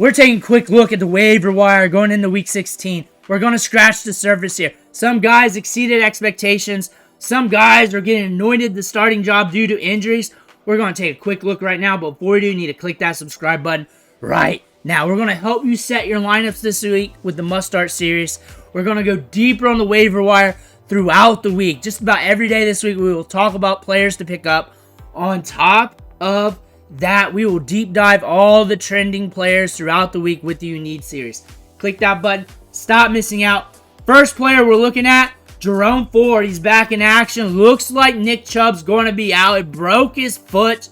We're taking a quick look at the waiver wire going into week 16. We're going to scratch the surface here. Some guys exceeded expectations. Some guys are getting anointed the starting job due to injuries. We're going to take a quick look right now, but before we do, you need to click that subscribe button right now. We're going to help you set your lineups this week with the Must Start series. We're going to go deeper on the waiver wire throughout the week. Just about every day this week, we will talk about players to pick up. On top of that, we will deep dive all the trending players throughout the week with the You Need series. Click that button. Stop missing out. First player we're looking at, Jerome Ford. He's back in action. Looks like Nick Chubb's going to be out. It broke his foot.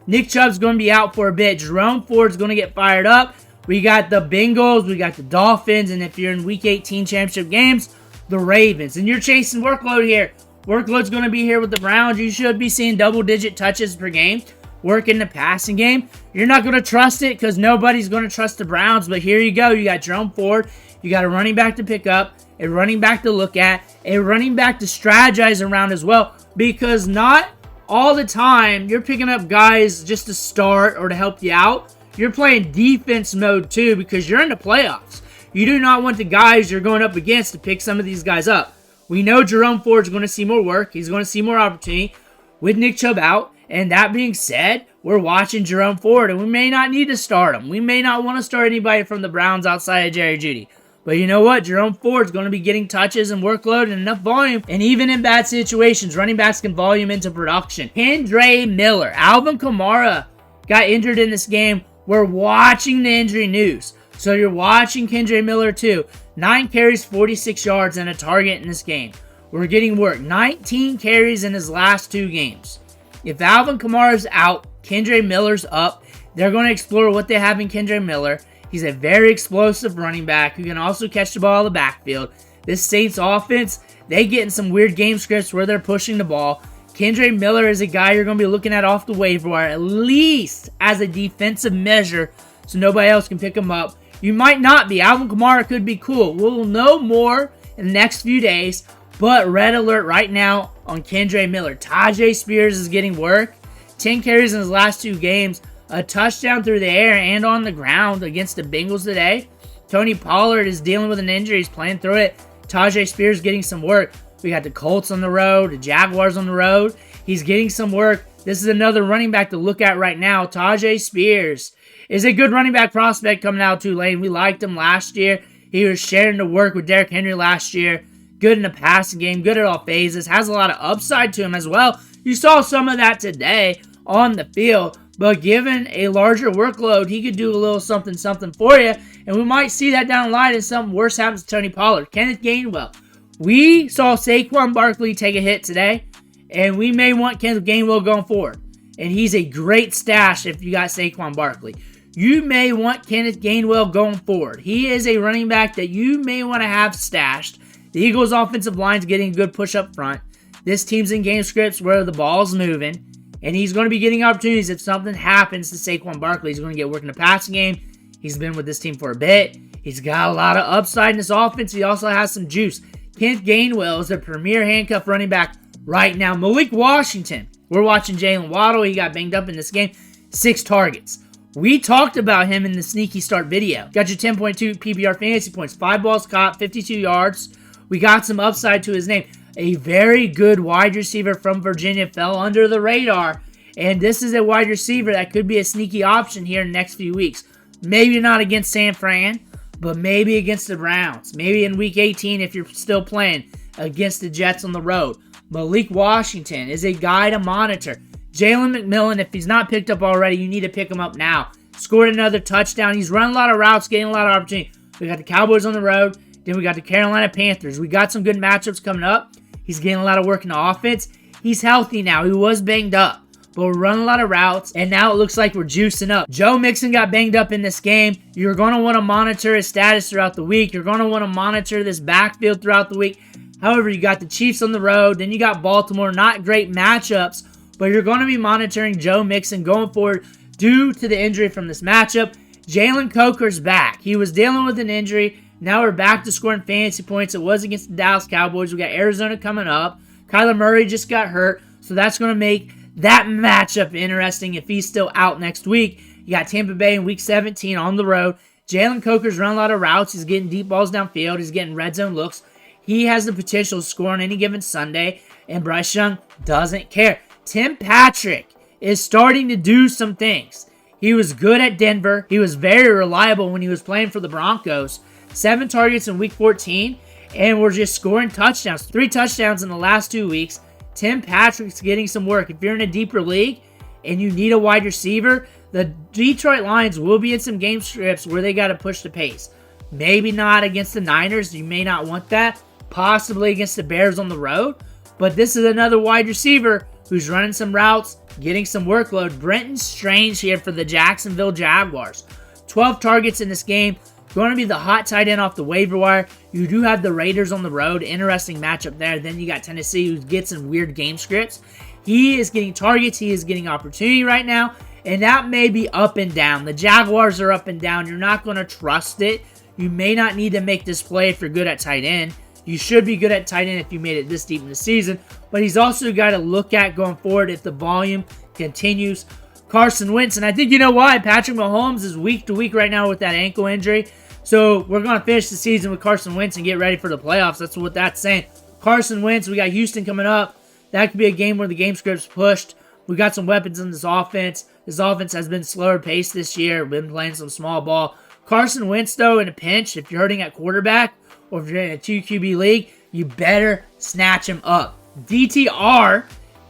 Nick Chubb's going to be out for a bit. Jerome Ford's going to get fired up. We got the Bengals. We got the Dolphins. And if you're in Week 18 championship games, the Ravens. And you're chasing workload here. Workload's going to be here with the Browns. You should be seeing double-digit touches per game. Work in the passing game. You're not going to trust it because nobody's going to trust the Browns. But here you go. You got Jerome Ford. You got a running back to pick up, a running back to look at, a running back to strategize around as well. Because not all the time you're picking up guys just to start or to help you out. You're playing defense mode too because you're in the playoffs. You do not want the guys you're going up against to pick some of these guys up. We know Jerome Ford's going to see more work. He's going to see more opportunity with Nick Chubb out. And that being said, we're watching Jerome Ford, and we may not need to start him. We may not want to start anybody from the Browns outside of Jerry Jeudy. But you know what? Jerome Ford's going to be getting touches and workload and enough volume. And even in bad situations, running backs can volume into production. Kendre Miller. Alvin Kamara got injured in this game. We're watching the injury news. So you're watching Kendre Miller too. 9 carries, 46 yards, and a target in this game. We're getting work. 19 carries in his last 2 games. If Alvin Kamara's out, Kendre Miller's up. They're going to explore what they have in Kendre Miller. He's a very explosive running back who can also catch the ball in the backfield. This Saints offense, they get in some weird game scripts where they're pushing the ball. Kendre Miller is a guy you're going to be looking at off the waiver wire, at least as a defensive measure, so nobody else can pick him up. You might not be. Alvin Kamara could be cool. We'll know more in the next few days, but red alert right now on Kendre Miller. Tyjae Spears is getting work. 10 carries in his last 2 games. A touchdown through the air and on the ground against the Bengals today. Tony Pollard is dealing with an injury. He's playing through it. Tyjae Spears getting some work. We got the Colts on the road. The Jaguars on the road. He's getting some work. This is another running back to look at right now. Tyjae Spears is a good running back prospect coming out of Tulane. We liked him last year. He was sharing the work with Derrick Henry last year. Good in the passing game. Good at all phases. Has a lot of upside to him as well. You saw some of that today on the field. But given a larger workload, he could do a little something for you. And we might see that down the line if something worse happens to Tony Pollard. Kenneth Gainwell. We saw Saquon Barkley take a hit today. And we may want Kenneth Gainwell going forward. And he's a great stash if you got Saquon Barkley. You may want Kenneth Gainwell going forward. He is a running back that you may want to have stashed. The Eagles' offensive line's getting a good push up front. This team's in game scripts where the ball's moving. And he's going to be getting opportunities if something happens to Saquon Barkley. He's going to get work in the passing game. He's been with this team for a bit. He's got a lot of upside in his offense. He also has some juice. Kenneth Gainwell is a premier handcuff running back right now. Malik Washington. We're watching Jalen Waddle. He got banged up in this game. 6 targets. We talked about him in the sneaky start video. Got your 10.2 PPR fantasy points. 5 balls caught, 52 yards. We got some upside to his name. A very good wide receiver from Virginia fell under the radar. And this is a wide receiver that could be a sneaky option here in the next few weeks. Maybe not against San Fran, but maybe against the Browns. Maybe in Week 18 if you're still playing against the Jets on the road. Malik Washington is a guy to monitor. Jalen McMillan, if he's not picked up already, you need to pick him up now. Scored another touchdown. He's running a lot of routes, getting a lot of opportunity. We got the Cowboys on the road. Then we got the Carolina Panthers. We got some good matchups coming up. He's getting a lot of work in the offense. He's healthy now. He was banged up. But we're running a lot of routes, and now it looks like we're juicing up. Joe Mixon got banged up in this game. You're going to want to monitor his status throughout the week. You're going to want to monitor this backfield throughout the week. However, you got the Chiefs on the road. Then you got Baltimore. Not great matchups, but you're going to be monitoring Joe Mixon going forward due to the injury from this matchup. Jalen Coker's back. He was dealing with an injury. Now we're back to scoring fantasy points. It was against the Dallas Cowboys. We got Arizona coming up. Kyler Murray just got hurt, so that's going to make that matchup interesting if he's still out next week. You got Tampa Bay in Week 17 on the road. Jalen Coker's run a lot of routes. He's getting deep balls downfield. He's getting red zone looks. He has the potential to score on any given Sunday, and Bryce Young doesn't care. Tim Patrick is starting to do some things. He was good at Denver. He was very reliable when he was playing for the Broncos. 7 targets in Week 14, and we're just scoring touchdowns. 3 touchdowns in the last 2 weeks. Tim Patrick's getting some work. If you're in a deeper league and you need a wide receiver, the Detroit Lions will be in some game scripts where they got to push the pace. Maybe not against the Niners. You may not want that. Possibly against the Bears on the road. But this is another wide receiver who's running some routes, getting some workload. Brenton Strange here for the Jacksonville Jaguars. 12 targets in this game. Going to be the hot tight end off the waiver wire. You do have the Raiders on the road. Interesting matchup there. Then you got Tennessee, who gets some weird game scripts. He is getting targets. He is getting opportunity right now. And that may be up and down. The Jaguars are up and down. You're not going to trust it. You may not need to make this play if you're good at tight end. You should be good at tight end if you made it this deep in the season. But he's also got to look at going forward if the volume continues. Carson Wentz. And I think you know why. Patrick Mahomes is week to week right now with that ankle injury. So we're going to finish the season with Carson Wentz and get ready for the playoffs. That's what that's saying. Carson Wentz, we got Houston coming up. That could be a game where the game script's pushed. We got some weapons in this offense. This offense has been slower paced this year. Been playing some small ball. Carson Wentz, though, in a pinch, if you're hurting at quarterback or if you're in a 2QB league, you better snatch him up. DTR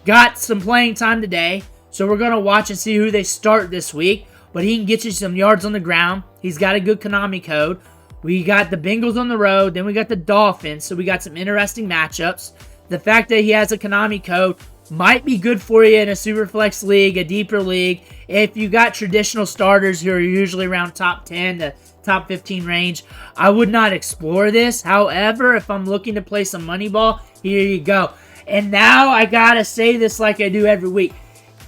got some playing time today, so we're going to watch and see who they start this week. But he can get you some yards on the ground. He's got a good Konami code. We got the Bengals on the road. Then we got the Dolphins. So we got some interesting matchups. The fact that he has a Konami code might be good for you in a Superflex league, a deeper league. If you got traditional starters who are usually around top 10 to top 15 range, I would not explore this. However, if I'm looking to play some money ball, here you go. And now I got to say this like I do every week.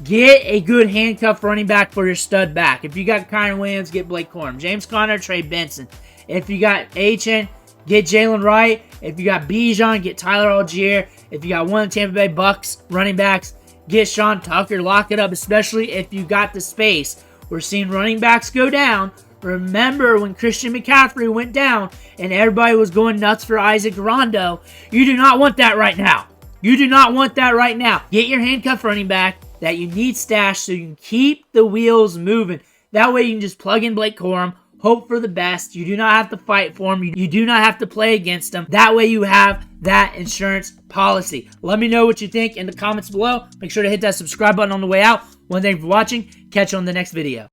Get a good handcuff running back for your stud back. If you got Kyron Williams, get Blake Corum. James Conner, Trey Benson. If you got HN, get Jalen Wright. If you got Bijan, get Tyler Allgeier. If you got one of the Tampa Bay Bucks running backs, get Sean Tucker. Lock it up, especially if you got the space. We're seeing running backs go down. Remember when Christian McCaffrey went down and everybody was going nuts for Isaac Rondo? You do not want that right now. You do not want that right now. Get your handcuff running back that you need stashed so you can keep the wheels moving. That way you can just plug in Blake Corum, hope for the best. You do not have to fight for him. You do not have to play against him. That way you have that insurance policy. Let me know what you think in the comments below. Make sure to hit that subscribe button on the way out. One thing for watching. Catch you on the next video.